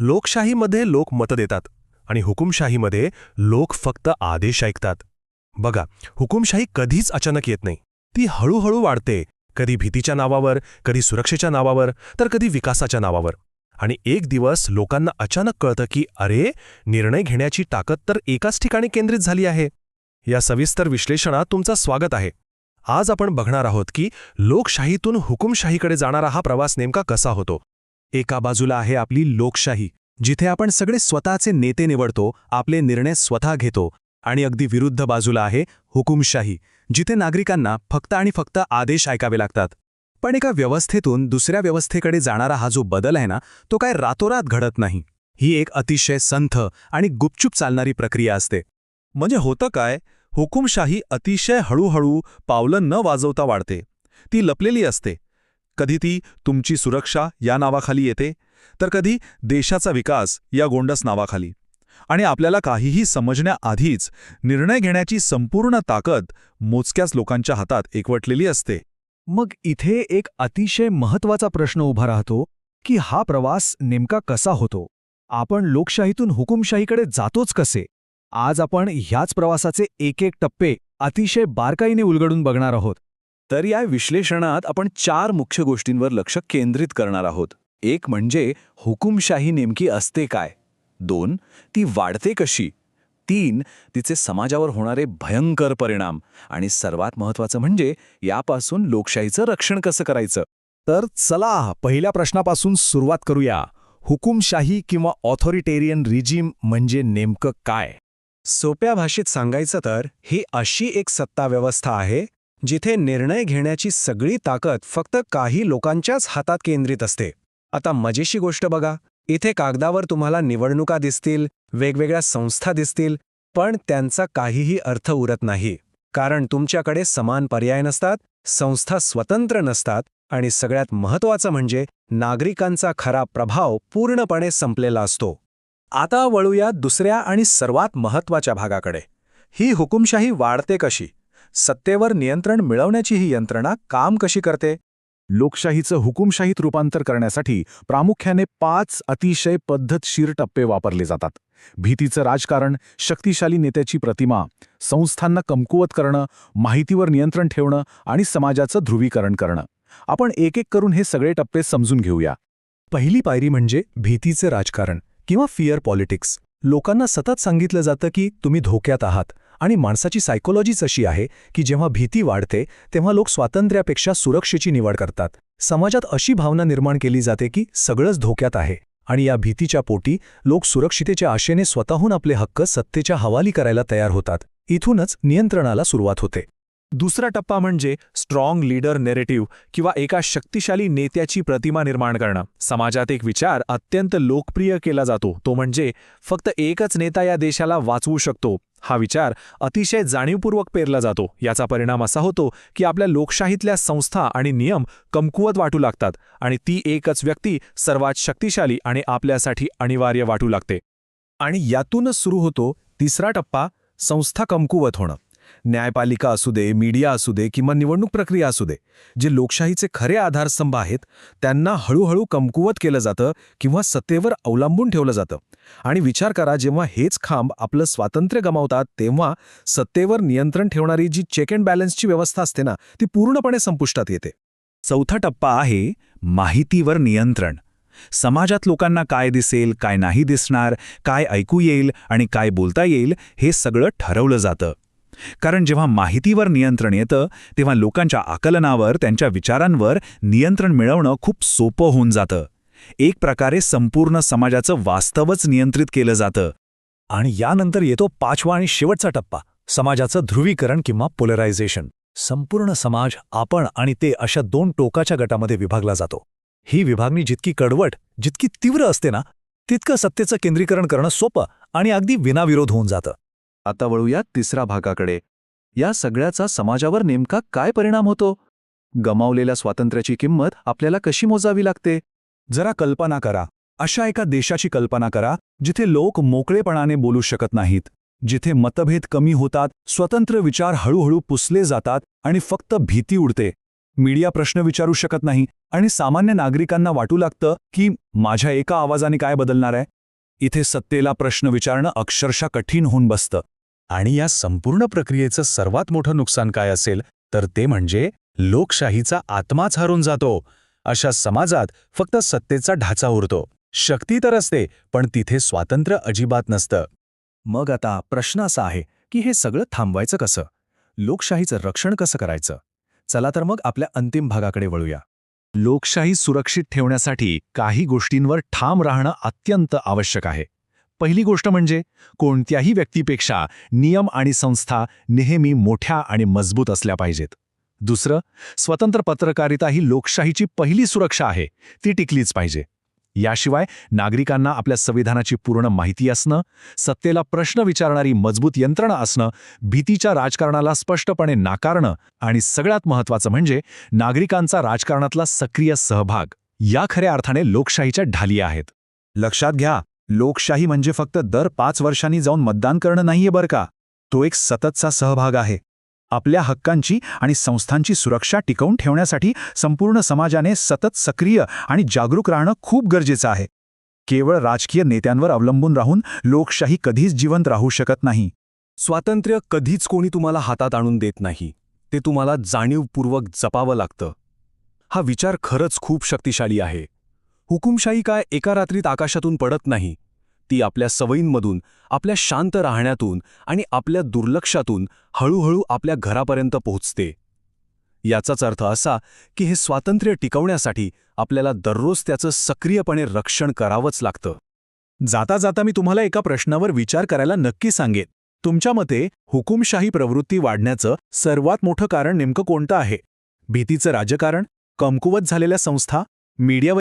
लोकशाहीमध्ये लोक मतं देतात आणि हुकुमशाहीमध्ये लोक फक्त आदेश ऐकतात. बघा, हुकुमशाही कधीच अचानक येत नाही. ती हळूहळू वाढते, कधी भीतीच्या नावावर, कधी सुरक्षेच्या नावावर, तर कधी विकासाच्या नावावर. आणि एक दिवस लोकांना अचानक कळतं की अरे, निर्णय घेण्याची ताकद तर एकाच ठिकाणी केंद्रित झाली आहे. या सविस्तर विश्लेषणात तुमचं स्वागत आहे. आज आपण बघणार आहोत की लोकशाहीतून हुकुमशाहीकडे जाणारा हा प्रवास नेमका कसा होतो. एका बाजूला आहे आपली लोकशाही, जिथे आपण सगळे स्वतःचे नेते निवडतो, आपले निर्णय स्वतः घेतो. आणि अगदी विरुद्ध बाजूला आहे हुकुमशाही, जिथे नागरिकांना फक्त आणि फक्त आदेश ऐकावे लागतात. पण एका व्यवस्थेतून दुसऱ्या व्यवस्थेकडे जाणारा हा जो बदल आहे ना, तो काय रातोरात घडत नाही. ही एक अतिशय संथ आणि गुपचूप चालणारी प्रक्रिया असते. म्हणजे होतं काय, हुकुमशाही अतिशय हळूहळू पावलं न वाजवता वाढते. ती लपलेली असते. कधी ती तुमची सुरक्षा या नावाखाली येते, तर कधी देशाचा विकास या गोंडस नावाखाली. आणि आपल्याला काहीही समजण्याआधीच निर्णय घेण्याची संपूर्ण ताकद मोजक्याच लोकांच्या हातात एकवटलेली असते. मग इथे एक अतिशय महत्त्वाचा प्रश्न उभा राहतो की हा प्रवास नेमका कसा होतो. आपण लोकशाहीतून हुकुमशाहीकडे जातोच कसे. आज आपण ह्याच प्रवासाचे एक एक टप्पे अतिशय बारकाईने उलगडून बघणार आहोत. तर या विश्लेषणात आपण 4 मुख्य गोष्टींवर लक्ष केंद्रित करणार आहोत. एक म्हणजे हुकुमशाही नेमकी असते काय, 2 ती वाढते कशी, 3 तिचे समाजावर होणारे भयंकर परिणाम, आणि सर्वात महत्त्वाचं म्हणजे यापासून लोकशाहीचं रक्षण कसं करायचं. तर चला पहिल्या प्रश्नापासून सुरुवात करूया. हुकुमशाही किंवा ऑथॉरिटेरियन रिजीम म्हणजे नेमकं काय. सोप्या भाषेत सांगायचं तर ही अशी एक सत्ता व्यवस्था आहे जिथे निर्णय घेण्याची सगळी ताकद फक्त काही लोकांच्याच हातात केंद्रित असते. आता मजेशी गोष्ट बघा, इथे कागदावर तुम्हाला निवडणुका दिसतील, वेगवेगळ्या संस्था दिसतील, पण त्यांचा काहीही अर्थ उरत नाही. कारण तुमच्याकडे समान पर्याय नसतात, संस्था स्वतंत्र नसतात, आणि सगळ्यात महत्त्वाचं म्हणजे नागरिकांचा खरा प्रभाव पूर्णपणे संपलेला असतो. आता वळूया दुसऱ्या आणि सर्वात महत्त्वाच्या भागाकडे. ही हुकुमशाही वाढते कशी, सत्तेवर नियंत्रण मिळवण्याची ही यंत्रणा काम कशी करते. लोकशाहीचं हुकुमशाहीत रूपांतर करण्यासाठी प्रामुख्याने 5 अतिशय पद्धतशीर टप्पे वापरले जातात. भीतीचं राजकारण, शक्तिशाली नेत्याची प्रतिमा, संस्थांना कमकुवत करणं, माहितीवर नियंत्रण ठेवणं आणि समाजाचं ध्रुवीकरण करणं. आपण एक एक करून हे सगळे टप्पे समजून घेऊया. पहिली पायरी म्हणजे भीतीचे राजकारण किंवा फिअर पॉलिटिक्स. लोकांना सतत सांगितलं जातं की तुम्ही धोक्यात आहात, आणि माणसाची सायकोलॉजीच अशी आहे की जेव्हा भीती वाढते तेव्हा लोक स्वातंत्र्यापेक्षा सुरक्षेची निवड करतात. समाजात अशी भावना निर्माण केली जाते की सगळंच धोक्यात आहे, आणि या भीतीच्या पोटी लोक सुरक्षितेच्या आशेने स्वतःहून आपले हक्क सत्तेच्या हवाली करायला तयार होतात. इथूनच नियंत्रणाला सुरुवात होते. दुसरा टप्पा म्हणजे स्ट्रॉंग लीडर नेरेटिव्ह किंवा एका शक्तिशाली नेत्याची प्रतिमा निर्माण करणं. समाजात एक विचार अत्यंत लोकप्रिय केला जातो, तो म्हणजे फक्त एकच नेता या देशाला वाचवू शकतो. हा विचार अतिशय जाणीवपूर्वक पेरला जातो. याचा परिणाम असा होतो की आपल्या लोकशाहीतल्या संस्था आणि नियम कमकुवत वाटू लागतात, आणि ती एकच व्यक्ती सर्वात शक्तिशाली आणि आपल्यासाठी अनिवार्य वाटू लागते. आणि यातूनच सुरू होतो तिसरा टप्पा, संस्था कमकुवत होणं. न्यायपालिका असू दे, मीडिया असू दे किंवा निवडणूक प्रक्रिया असू दे, जे लोकशाहीचे खरे आधारस्तंभ आहेत त्यांना हळूहळू कमकुवत केलं जातं किंवा सत्तेवर अवलंबून ठेवलं जातं. आणि विचार करा, जेव्हा हेच खांब आपलं स्वातंत्र्य गमावतात तेव्हा सत्तेवर नियंत्रण ठेवणारी जी चेक अँड बॅलन्सची व्यवस्था असते ना, ती पूर्णपणे संपुष्टात येते. चौथा टप्पा आहे माहितीवर नियंत्रण. समाजात लोकांना काय दिसेल, काय नाही दिसणार, काय ऐकू येईल आणि काय बोलता येईल, हे सगळं ठरवलं जातं. कारण जेव्हा माहितीवर नियंत्रण येतं तेव्हा लोकांच्या आकलनावर, त्यांच्या विचारांवर नियंत्रण मिळवणं खूप सोपं होऊन जातं. एक प्रकारे संपूर्ण समाजाचं वास्तवच नियंत्रित केलं जातं. आणि यानंतर येतो 5वा आणि शेवटचा टप्पा, समाजाचं ध्रुवीकरण किंवा पोलरायझेशन. संपूर्ण समाज आपण आणि ते अशा 2 टोकाच्या गटामध्ये विभागला जातो. ही विभागणी जितकी कडवट, जितकी तीव्र असते ना, तितकं सत्तेचं केंद्रीकरण करणं सोपं आणि अगदी विनाविरोध होऊन जातं. आता वळूया तिसऱ्या भागाकडे. या सगळ्याचा समाजावर नेमका काय परिणाम होतो. गमावलेल्या स्वातंत्र्याची किंमत आपल्याला कशी मोजावी लागते. जरा कल्पना करा, अशा एका देशाची कल्पना करा जिथे लोक मोकळेपणाने बोलू शकत नाहीत, जिथे मतभेद कमी होतात, स्वतंत्र विचार हळूहळू पुसले जातात आणि फक्त भीती उडते. मीडिया प्रश्न विचारू शकत नाही, आणि सामान्य नागरिकांना वाटू लागतं की माझ्या एका आवाजाने काय बदलणार आहे. इथे सत्तेला प्रश्न विचारणं अक्षरशः कठीण होऊन बसतं. आणि या संपूर्ण प्रक्रियेचं सर्वात मोठं नुकसान काय असेल तर ते म्हणजे लोकशाहीचा आत्माच हरून जातो. अशा समाजात फक्त सत्तेचा ढाचा उरतो. शक्ती तर असते, पण तिथे स्वातंत्र्य अजिबात नसतं. मग आता प्रश्न असा आहे की हे सगळं थांबवायचं कसं? लोकशाहीचं रक्षण कसं करायचं? चला तर मग आपल्या अंतिम भागाकडे वळूया. लोकशाही सुरक्षित ठेवण्यासाठी काही गोष्टींवर ठाम राहणं अत्यंत आवश्यक आहे. पहिली गोष्ट म्हणजे कोणत्याही व्यक्तीपेक्षा नियम आणि संस्था नेहमी मोठ्या आणि मजबूत असल्या पाहिजेत. दुसरं, स्वतंत्र पत्रकारिता ही लोकशाहीची पहिली सुरक्षा आहे, ती टिकलीच पाहिजे. याशिवाय नागरिकांना आपल्या संविधानाची पूर्ण माहिती असणं, सत्तेला प्रश्न विचारणारी मजबूत यंत्रणा असणं, भीतीच्या राजकारणाला स्पष्टपणे नाकारणं आणि सगळ्यात महत्त्वाचं म्हणजे नागरिकांचा राजकारणातला सक्रिय सहभाग, या खऱ्या अर्थाने लोकशाहीच्या ढाली आहेत. लक्षात घ्या, लोकशाही म्हणजे फक्त दर 5 वर्षांनी जाऊन मतदान करणं नाहीये बरं का. तो एक सततचा सहभाग आहे. आपल्या हक्कांची आणि संस्थांची सुरक्षा टिकवून ठेवण्यासाठी संपूर्ण समाजाने सतत सक्रिय आणि जागरूक राहणं खूप गरजेचं आहे. केवळ राजकीय नेत्यांवर अवलंबून राहून लोकशाही कधीच जिवंत राहू शकत नाही. स्वातंत्र्य कधीच कोणी तुम्हाला हातात आणून देत नाही, ते तुम्हाला जाणीवपूर्वक जपावं लागतं. हा विचार खरंच खूप शक्तिशाली आहे. हुकुमशाही काय एका रात्रीत आकाशातून पडत नाही. ती आपल्या सवयींमधून, आपल्या शांत राहण्यातून आणि आपल्या दुर्लक्षातून हळूहळू आपल्या घरापर्यंत पोहोचते. याचाच अर्थ असा की हे स्वातंत्र्य टिकवण्यासाठी आपल्याला दररोज त्याचं सक्रियपणे रक्षण करावंच लागतं. जाता जाता मी तुम्हाला एका प्रश्नावर विचार करायला नक्की सांगेन. तुमच्या मते हुकुमशाही प्रवृत्ती वाढण्याचं सर्वात मोठं कारण नेमकं कोणतं आहे? भीतीचं राजकारण, कमकुवत झालेल्या संस्था, मीडियावर